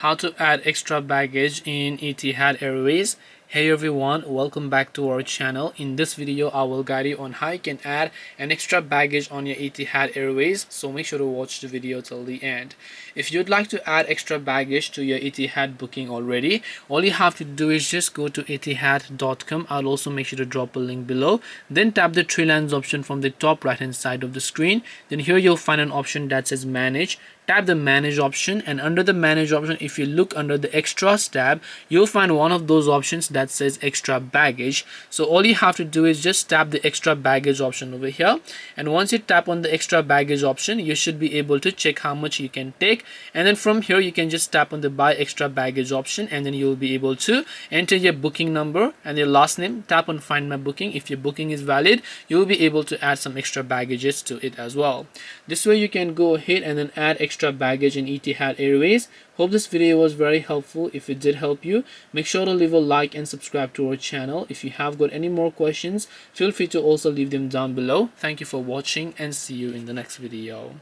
How to add extra baggage in Etihad Airways. Hey everyone, welcome back to our channel. In this video I will guide you on how you can add an extra baggage on your Etihad Airways, so make sure to watch the video till the end. If you'd like to add extra baggage to your Etihad booking already, all you have to do is just go to etihad.com. I'll also make sure to drop a link below. Then tap the three lines option from the top right hand side of the screen. Then here you'll find an option that says manage. Tap the manage option, and under the manage option, if you look under the extras tab, you'll find one of those options that says extra baggage. So all you have to do is just tap the extra baggage option over here, and once you tap on the extra baggage option, you should be able to check how much you can take. And then from here you can just tap on the buy extra baggage option, and then you'll be able to enter your booking number and your last name. Tap on find my booking. If your booking is valid, you'll be able to add some extra baggages to it as well. This way you can go ahead and then add extra baggage in Etihad Airways. Hope this video was very helpful. If it did help you, make sure to leave a like and subscribe to our channel. If you have got any more questions, feel free to also leave them down below. Thank you for watching and see you in the next video.